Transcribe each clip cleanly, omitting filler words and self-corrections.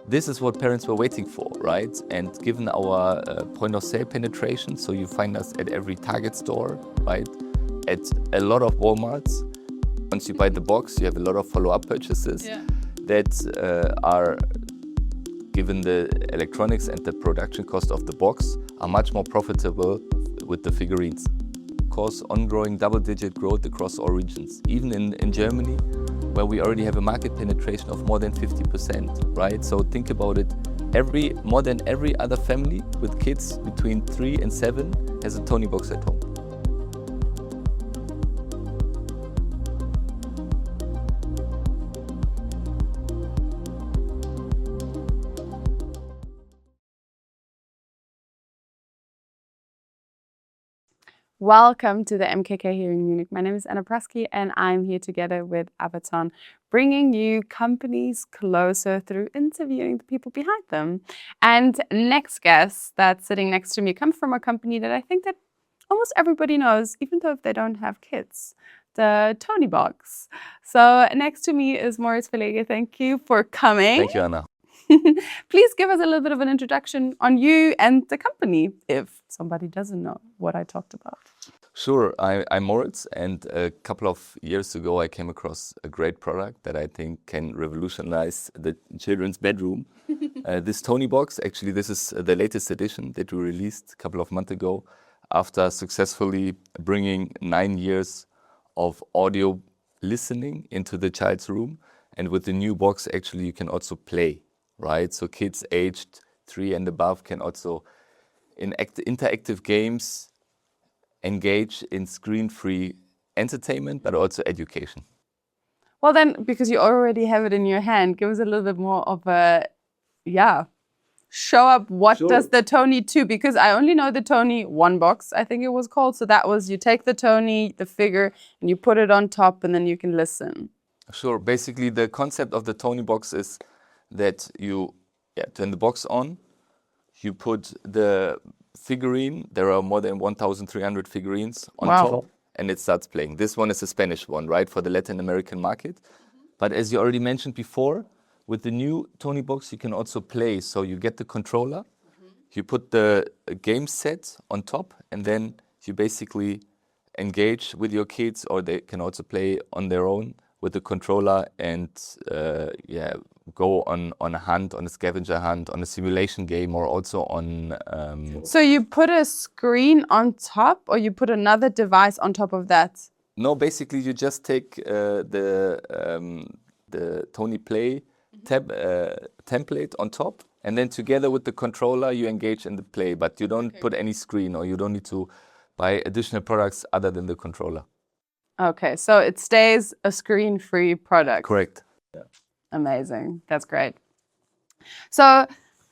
This is what parents were waiting for, right? And given our point of sale penetration, so you find us at every Target store, right? At a lot of Walmarts. Once you buy the box, you have a lot of follow-up purchases that are, given the electronics and the production cost of the box, are much more profitable with the figurines. Of course, ongoing double-digit growth across all regions. Even in Germany, where we already have a market penetration of more than 50%, right? So think about it, more than every other family with kids between 3 and 7 has a TonieBox at home. Welcome to the MKK here in Munich. My name is Anna Proske and I'm here together with Avaton, bringing you companies closer through interviewing the people behind them. And next guest that's sitting next to me comes from a company that I think that almost everybody knows, even though if they don't have kids, the TonieBox. So next to me is Moritz Verleger. Thank you for coming. Thank you, Anna. Please give us a little bit of an introduction on you and the company, if somebody doesn't know what I talked about. Sure, I'm Moritz, and a couple of years ago I came across a great product that I think can revolutionize the children's bedroom. This TonieBox, actually this is the latest edition that we released a couple of months ago after successfully bringing 9 years of audio listening into the child's room. And with the new box, actually you can also play. Right, so kids aged 3 and above can also, in interactive games, engage in screen-free entertainment, but also education. Well then, because you already have it in your hand, give us a little bit more of a, show up what does the Tonie 2, because I only know the Tonie 1 box, I think it was called. So that was, you take the Tonie, the figure, and you put it on top and then you can listen. Sure, basically the concept of the TonieBox is that you turn the box on, you put the figurine, there are more than 1,300 figurines on top, and it starts playing. This one is a Spanish one, right, for the Latin American market. But as you already mentioned before, with the new TonieBox, you can also play. So you get the controller, you put the game set on top, and then you basically engage with your kids, or they can also play on their own with the controller and go on a hunt, on a scavenger hunt, on a simulation game, or also on... So you put a screen on top, or you put another device on top of that? No, basically you just take the Tonie Play template on top, and then together with the controller you engage in the play, but you don't put any screen, or you don't need to buy additional products other than the controller. Okay, so it stays a screen-free product. Correct. Yeah. Amazing. That's great. So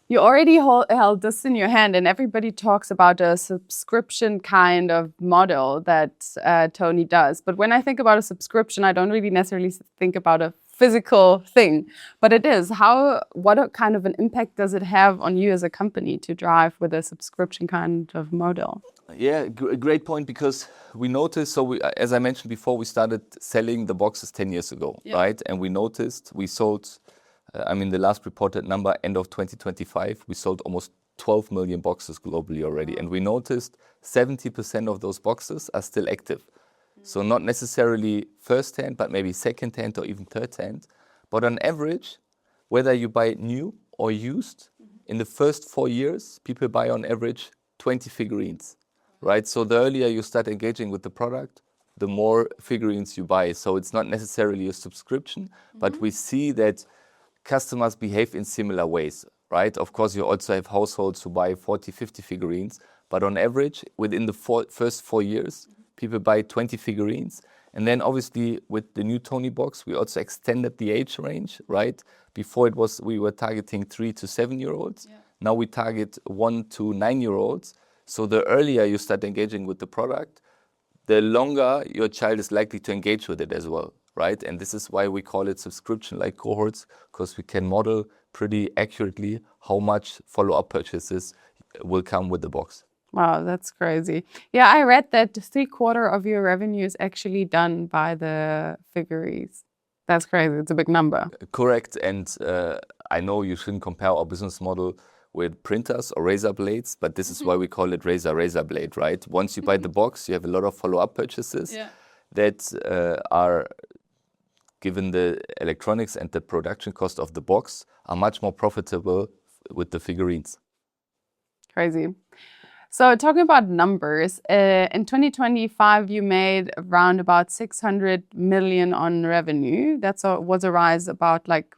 you already held this in your hand, and everybody talks about a subscription kind of model that Tonie does. But when I think about a subscription, I don't really necessarily think about a physical thing, but it is. What kind of an impact does it have on you as a company to drive with a subscription kind of model? Yeah, great point, because we noticed, as I mentioned before, we started selling the boxes 10 years ago, right? And we sold, the last reported number, end of 2025, we sold almost 12 million boxes globally already. And we noticed 70% of those boxes are still active. So not necessarily first hand, but maybe second hand or even third hand. But on average, whether you buy new or used, in the first 4 years, people buy on average 20 figurines. Right, so the earlier you start engaging with the product, the more figurines you buy. So it's not necessarily a subscription, but we see that customers behave in similar ways, right? Of course, you also have households who buy 40, 50 figurines, but on average, within the first 4 years, people buy 20 figurines. And then obviously with the new TonieBox, we also extended the age range, right? Before we were targeting 3 to 7-year-olds. Now we target 1 to 9-year-olds. So the earlier you start engaging with the product, the longer your child is likely to engage with it as well, right? And this is why we call it subscription-like cohorts, because we can model pretty accurately how much follow-up purchases will come with the box. Wow, that's crazy. Yeah, I read that 3/4 of your revenue is actually done by the figurines. That's crazy. It's a big number. Correct. And I know you shouldn't compare our business model with printers or razor blades, but this is why we call it razor blade, right? Once you buy the box, you have a lot of follow-up purchases that are, given the electronics and the production cost of the box, are much more profitable with the figurines. Crazy. So talking about numbers, in 2025, you made around about 600 million on revenue. Was a rise about like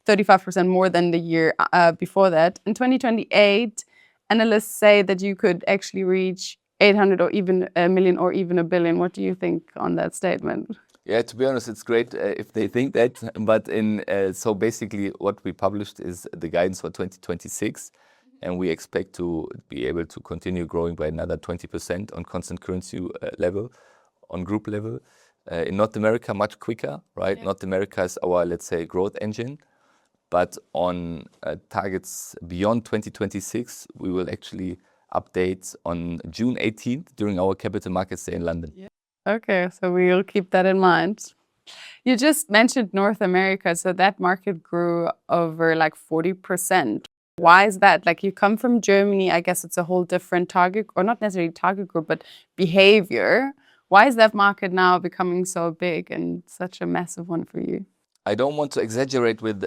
35% more than the year before that. In 2028, analysts say that you could actually reach 800 or even a million or even a billion. What do you think on that statement? Yeah, to be honest, it's great if they think that. But so basically what we published is the guidance for 2026. And we expect to be able to continue growing by another 20% on constant currency level, on group level. In North America, much quicker, right? North America is our, let's say, growth engine. But on targets beyond 2026, we will actually update on June 18th during our Capital Markets Day in London. Okay, so we'll keep that in mind. You just mentioned North America, so that market grew over like 40%. Why is that? Like, you come from Germany, I guess it's a whole different target, or not necessarily target group, but behavior. Why is that market now becoming so big and such a massive one for you? I don't want to exaggerate with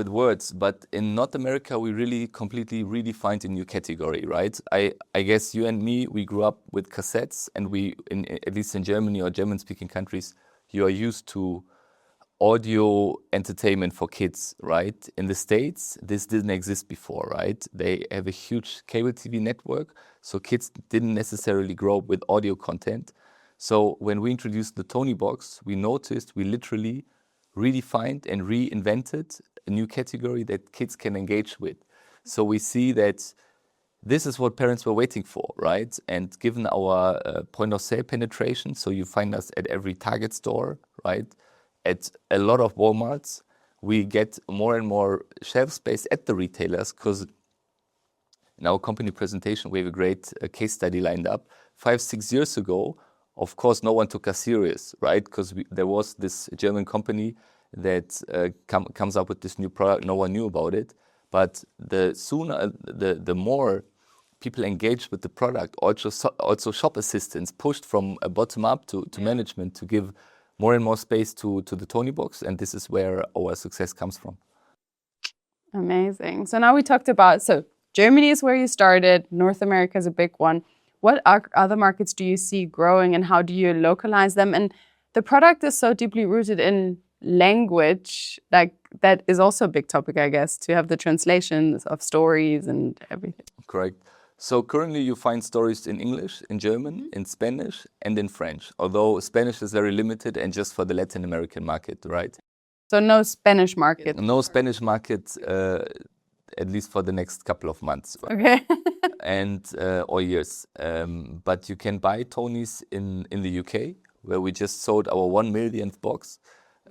words, but in North America, we really completely redefined a new category, right? I guess you and me, we grew up with cassettes, and at least in Germany or German-speaking countries, you are used to audio entertainment for kids, right? In the States, this didn't exist before, right? They have a huge cable TV network, so kids didn't necessarily grow up with audio content. So when we introduced the TonieBox, we noticed we literally redefined and reinvented a new category that kids can engage with. So we see that this is what parents were waiting for, right? And given our point of sale penetration, so you find us at every Target store, right? At a lot of Walmarts, we get more and more shelf space at the retailers, because in our company presentation, we have a great case study lined up. 5-6 years ago, of course, no one took us serious, right? Because there was this German company that comes up with this new product. No one knew about it. But the more people engaged with the product, also shop assistants pushed from bottom up to management to give more and more space to the TonieBox, and this is where our success comes from. Amazing. So now we talked about, so Germany is where you started, North America is a big one. What other markets do you see growing, and how do you localize them? And the product is so deeply rooted in language, like that is also a big topic, I guess, to have the translations of stories and everything. Correct. So currently you find stories in English, in German, in Spanish, and in French, although Spanish is very limited and just for the Latin American market, right? So no Spanish market? No Spanish market, at least for the next couple of months. Okay. Or years. But you can buy Tonies in the UK, where we just sold our 1 millionth box.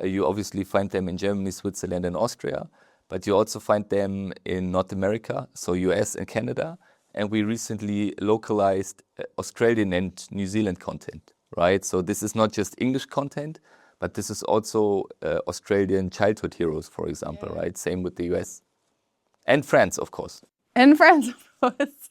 You obviously find them in Germany, Switzerland, and Austria, but you also find them in North America, so US and Canada. And we recently localized Australian and New Zealand content, right? So this is not just English content, but this is also Australian childhood heroes, for example, right? Same with the US. And France, of course. And France, of course.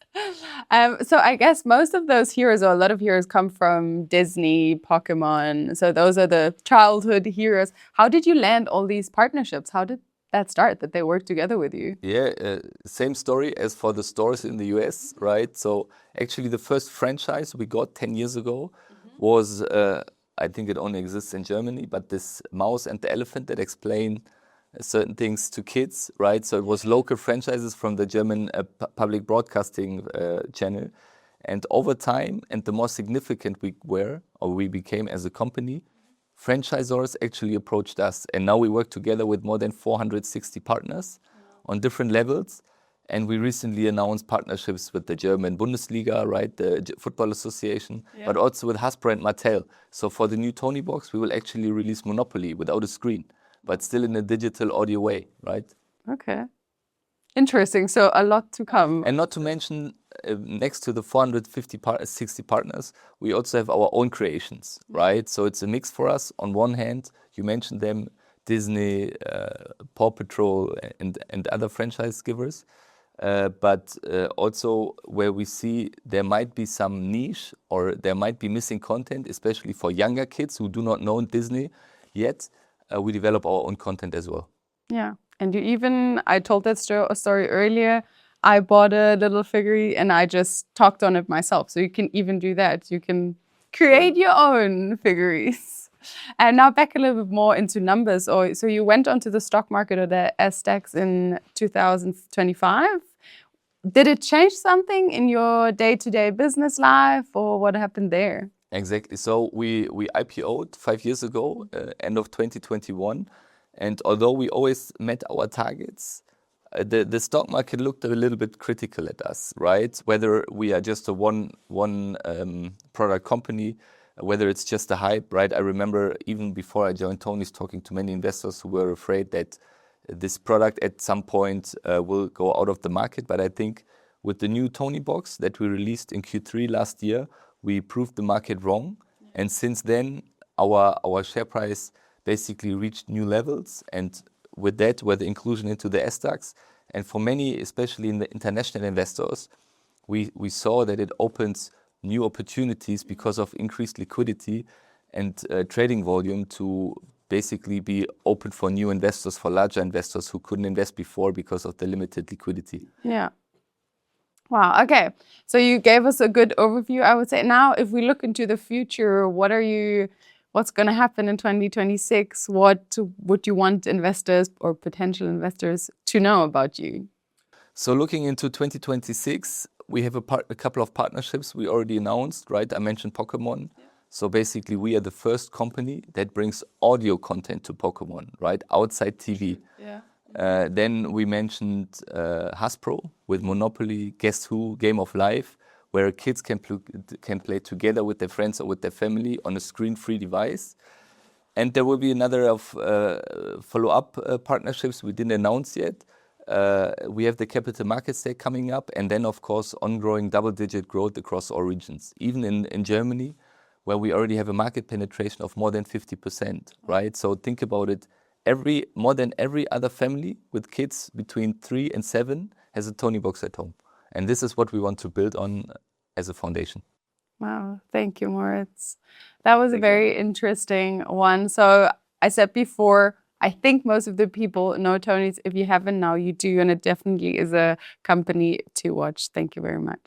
So I guess most of those heroes, or a lot of heroes, come from Disney, Pokemon. So those are the childhood heroes. How did you land all these partnerships? How did that start, that they work together with you? Yeah, same story as for the stores in the US, right? So actually the first franchise we got 10 years ago was, I think it only exists in Germany, but this Mouse and the Elephant that explain certain things to kids, right? So it was local franchises from the German public broadcasting channel. And over time, and the more significant we became as a company, franchisors actually approached us. And now we work together with more than 460 partners on different levels. And we recently announced partnerships with the German Bundesliga, right, the Football Association, but also with Hasbro and Mattel. So for the new TonieBox, we will actually release Monopoly without a screen, but still in a digital audio way, right? Okay. Interesting. So a lot to come. And not to mention, next to the 460 partners, we also have our own creations, right? So it's a mix for us. On one hand, you mentioned them, Disney, Paw Patrol, and other franchise givers. But also where we see there might be some niche or there might be missing content, especially for younger kids who do not know Disney yet, we develop our own content as well. Yeah, and you even, I told that story earlier, I bought a little figurine and I just talked on it myself. So you can even do that. You can create your own figurines. And now back a little bit more into numbers. So you went onto the stock market or the SDAX in 2025. Did it change something in your day-to-day business life, or what happened there? Exactly. So we IPO'd 5 years ago, end of 2021. And although we always met our targets, the stock market looked a little bit critical at us, right? Whether we are just a one product company, whether it's just a hype, right? I remember even before I joined Tonies talking to many investors who were afraid that this product at some point will go out of the market. But I think with the new TonieBox that we released in Q3 last year, we proved the market wrong. And since then, our share price basically reached new levels. And with that, were the inclusion into the SDAX. And for many, especially in the international investors, we saw that it opens new opportunities because of increased liquidity and trading volume to basically be open for new investors, for larger investors who couldn't invest before because of the limited liquidity. Yeah. Wow. Okay. So you gave us a good overview, I would say. Now, if we look into the future, what's going to happen in 2026? What would you want investors or potential investors to know about you? So looking into 2026, we have a couple of partnerships we already announced, right? I mentioned Pokemon. Yeah. So basically, we are the first company that brings audio content to Pokemon, right? Outside TV. Yeah. Then we mentioned Hasbro with Monopoly, Guess Who, Game of Life, where kids can play together with their friends or with their family on a screen-free device. And there will be another of follow-up partnerships we didn't announce yet. We have the Capital Markets Day coming up, and then, of course, ongoing double-digit growth across all regions, even in Germany, where we already have a market penetration of more than 50%, right? So think about it. More than every other family with kids between 3 and 7 has a TonieBox at home. And this is what we want to build on as a foundation. Wow. Thank you, Moritz. That was a very interesting one. So I said before, I think most of the people know Tonies. If you haven't now, you do. And it definitely is a company to watch. Thank you very much.